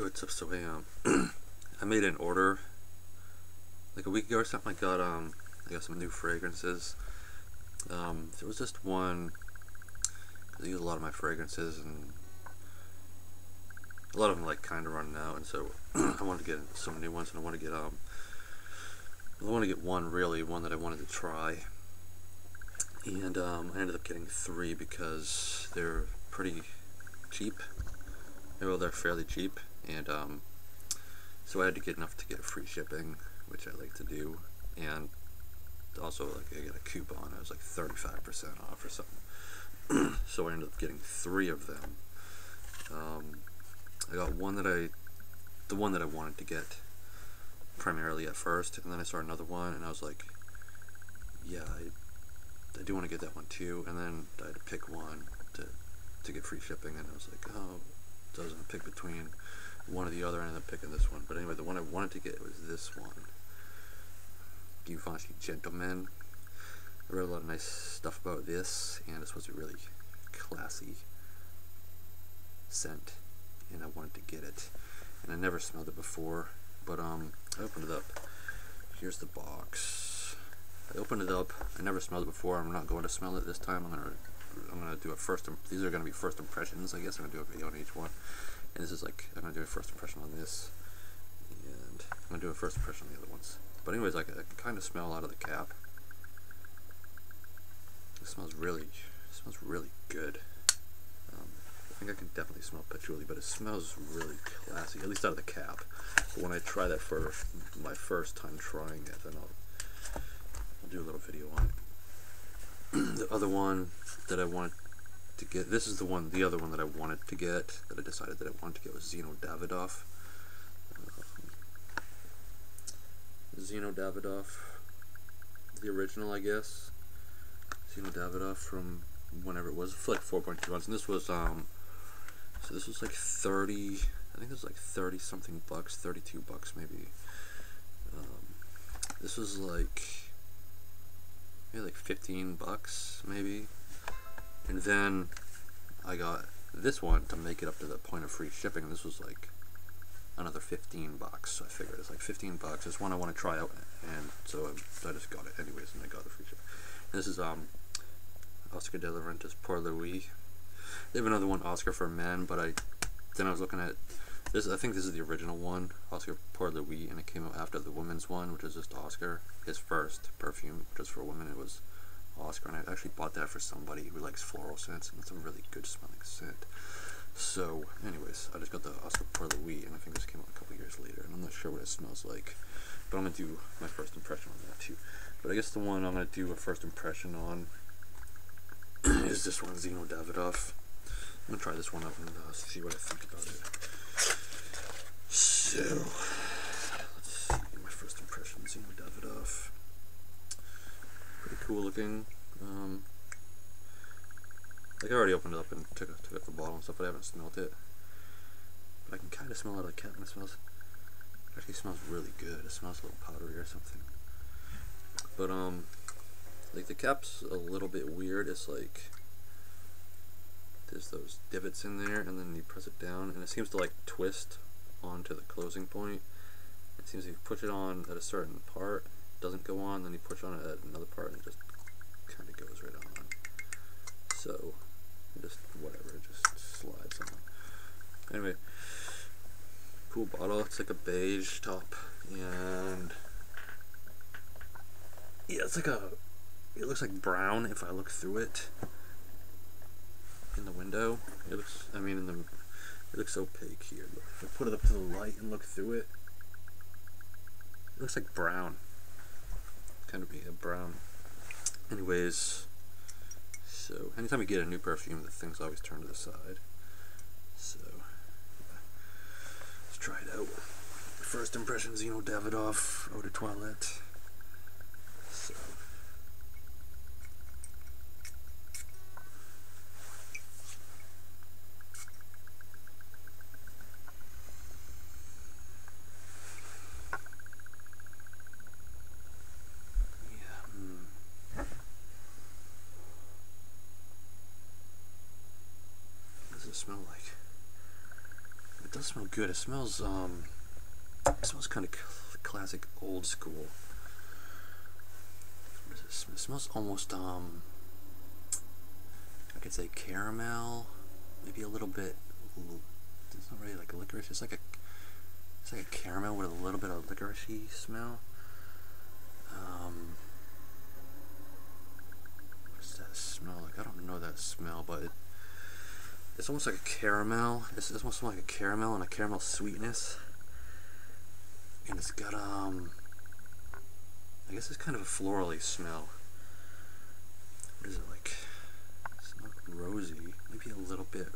Hey, what's up? So I made an order like a week ago or something. I got some new fragrances. There was just one. I use a lot of my fragrances, and a lot of them like kind of running out, and so I wanted to get some new ones, and I want to get one that I wanted to try, and I ended up getting 3 because they're pretty cheap. Well, they're fairly cheap, and so I had to get enough to get free shipping, which I like to do, and also like I got a coupon. I was like 35% off or something. So I ended up getting 3 of them. I got the one that I wanted to get primarily at first, and then I saw another one, and I was like, yeah, I do want to get that one too. And then I had to pick one to get free shipping, and I was like, oh, so I was gonna pick between one or the other, and I ended up picking this one. But anyway, the one I wanted to get was this one, Givenchy Gentleman. I read a lot of nice stuff about this, and it's supposed to be really classy scent, and I wanted to get it, and I never smelled it before. But I opened it up. Here's the box. I opened it up. I never smelled it before. I'm not going to smell it this time. I'm gonna do a first. These are gonna be first impressions. I guess I'm gonna do a video on each one. And this is like, I'm gonna do a first impression on this, and I'm gonna do a first impression on the other ones. But anyways, I can kind of smell out of the cap. It smells really good. I think I can definitely smell patchouli, but it smells really classy, at least out of the cap. But when I try that for my first time trying it, then I'll do a little video on it. The other one that I wanted to get, the other one that I wanted to get, that I decided that I wanted to get, was Zino Davidoff. Zino Davidoff, the original, I guess. Zino Davidoff from whenever it was like 4.2 ounces, and this was so this was like 30. I think this was like 30 something bucks, 32 bucks maybe. This was like maybe like 15 bucks maybe, and then I got this one to make it up to the point of free shipping, and this was like another 15 bucks. So I figured it's like 15 bucks. It's one I want to try out, and so I just got it anyways, and I got the free shipping. This is Oscar de la Renta's Pour Louis. They have another one, Oscar for Men, but then I was looking at this. I think this is the original one, Oscar Pour Louis, and it came out after the women's one, which is just Oscar. His first perfume, which was for women, it was Oscar, and I actually bought that for somebody who likes floral scents, and it's a really good smelling scent. So, anyways, I just got the Oscar Pour Louis, and I think this came out a couple years later, and I'm not sure what it smells like, but I'm gonna do my first impression on that too. But I guess the one I'm gonna do a first impression on is this one, Zino Davidoff. I'm gonna try this one out and see what I think about it. So, let's see, my first impression, Zino Davidoff. Pretty cool looking. Like I already opened it up and took out the bottle and stuff, but I haven't smelled it. But I can kind of smell out of the cap, and it actually smells really good. It smells a little powdery or something. But like the cap's a little bit weird. It's like there's those divots in there, and then you press it down, and it seems to like twist onto the closing point. It seems if you push it on at a certain part, it doesn't go on, then you push on it at another part, and it just kind of goes right on. So just whatever, it just slides on. Anyway, cool bottle. It's like a beige top, and yeah, it looks like brown if I look through it in the window. It looks, it looks opaque here. But if I put it up to the light and look through it, it looks like brown. Kind of be a brown. Anyways, so anytime you get a new perfume, the things always turn to the side. So yeah. Let's try it out. First impression, Zino Davidoff Eau de Toilette. So what does it smell like? It does smell good. It smells kind of classic old school. What does it smell? It smells almost I could say caramel, maybe a little bit. It's not really like licorice. It's like a caramel with a little bit of licoricey smell. What does that smell like? I don't know that smell, but it's almost like a caramel. It's almost like a caramel and a caramel sweetness. And it's got I guess it's kind of a florally smell. What is it like? It's not rosy, maybe a little bit,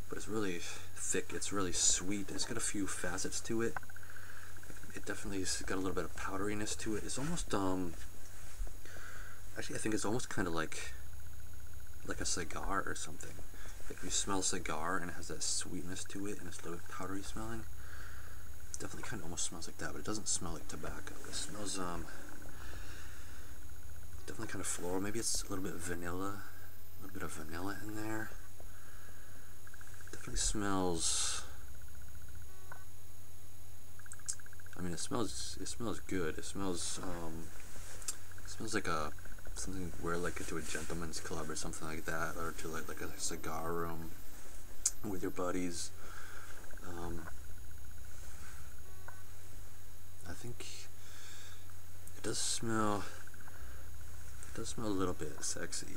but it's really thick. It's really sweet. It's got a few facets to it. It definitely has got a little bit of powderiness to it. It's almost actually I think it's almost kind of like a cigar or something. Like you smell a cigar and it has that sweetness to it and it's a little bit powdery smelling. It definitely kind of almost smells like that, but it doesn't smell like tobacco. It smells definitely kind of floral. Maybe it's a little bit of vanilla, a little bit of vanilla in there. Definitely smells. I mean, it smells good. It smells like something where like to a gentleman's club or something like that, or to like a cigar room with your buddies. I think it does smell a little bit sexy.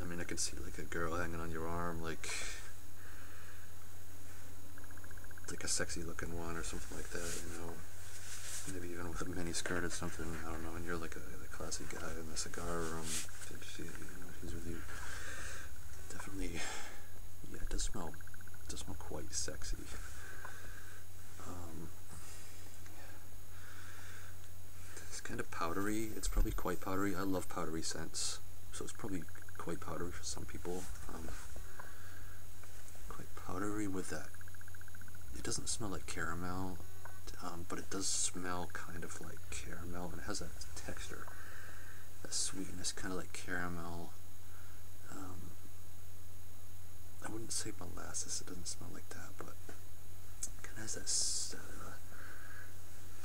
I mean, I can see like a girl hanging on your arm, like a sexy looking one or something like that, you know. Maybe even with a mini skirt or something, I don't know, and you're like a classy guy in the cigar room, she's with you. Definitely, yeah, it does smell quite sexy. It's kind of powdery. It's probably quite powdery. I love powdery scents, so it's probably quite powdery for some people. Quite powdery with that. It doesn't smell like caramel, but it does smell kind of like caramel, and it has that texture, that sweetness, kind of like caramel. I wouldn't say molasses. It doesn't smell like that, but it kind of has that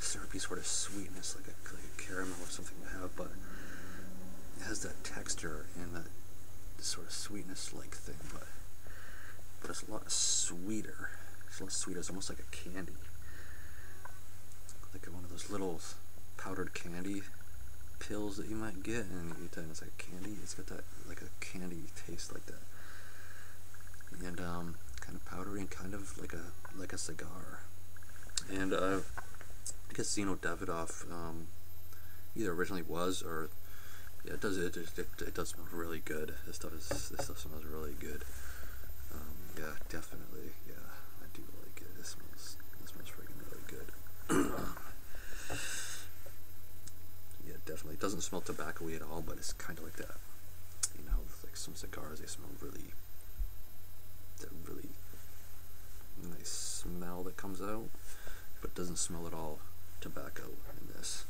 syrupy sort of sweetness, like a caramel or something to have, but it has that texture and that sort of sweetness-like thing, but it's a lot sweeter. It's a lot sweeter. It's almost like a candy, like one of those little powdered candy pills that you might get, and you eat that and it's like candy. It's got that like a candy taste like that, and kind of powdery and kind of like a cigar. And I guess Zino Davidoff either originally was, or yeah, it does smell really good. This stuff smells really good. Yeah, definitely. Yeah, I do like it. This smells freaking really good. Yeah, definitely. It doesn't smell tobacco-y at all, but it's kind of like that. You know, like some cigars, they smell really nice smell that comes out, but doesn't smell at all tobacco in this.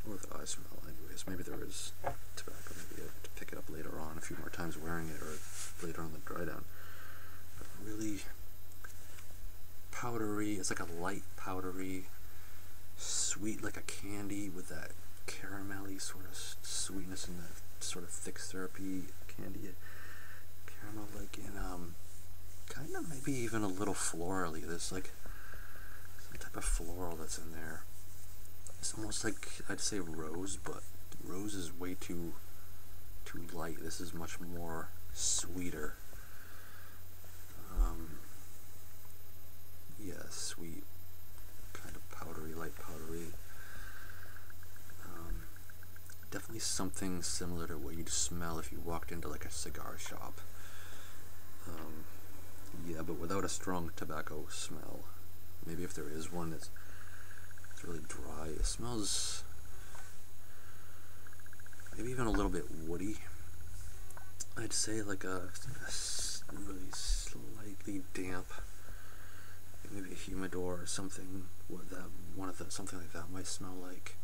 Or that I smell, anyways. Maybe there is tobacco. Maybe I have to pick it up later on, a few more times wearing it, or later on the dry down. But really powdery. It's like a light powdery, sweet, like a candy with that caramelly sort of sweetness and that sort of thick syrupy candy, caramel, like, and kind of maybe even a little florally. There's like some type of floral that's in there. It's almost like, I'd say rose, but rose is way too light. This is much more sweeter. Yeah, sweet, kind of powdery, light powdery. Definitely something similar to what you'd smell if you walked into like a cigar shop. Yeah, but without a strong tobacco smell. Maybe if there is one that's really dry. It smells maybe even a little bit woody. I'd say like a really slightly damp, maybe a humidor or something. Something like that might smell like.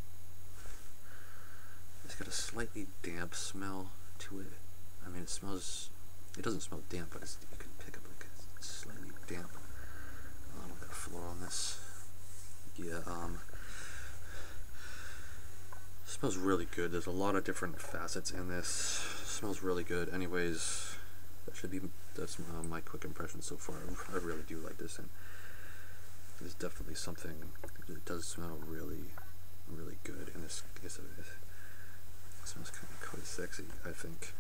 It's got a slightly damp smell to it. I mean, it doesn't smell damp, but you can pick up like damp. A little bit of floor on this. Yeah, smells really good. There's a lot of different facets in this. Smells really good. Anyways, that's my quick impression so far. I really do like this, and there's definitely something. It does smell really, really good. In this case, it smells kind of quite sexy, I think.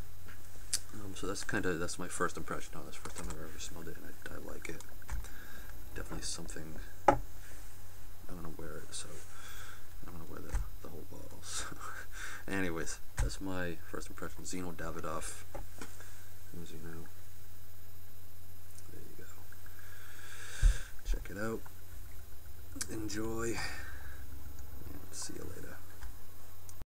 So that's my first impression on this. First time I've ever smelled it, and I like it. Definitely something. I'm gonna wear it, so I'm gonna wear the whole bottle. So, anyways, that's my first impression. Zino Davidoff. Zino. There you go. Check it out. Enjoy, and see you later.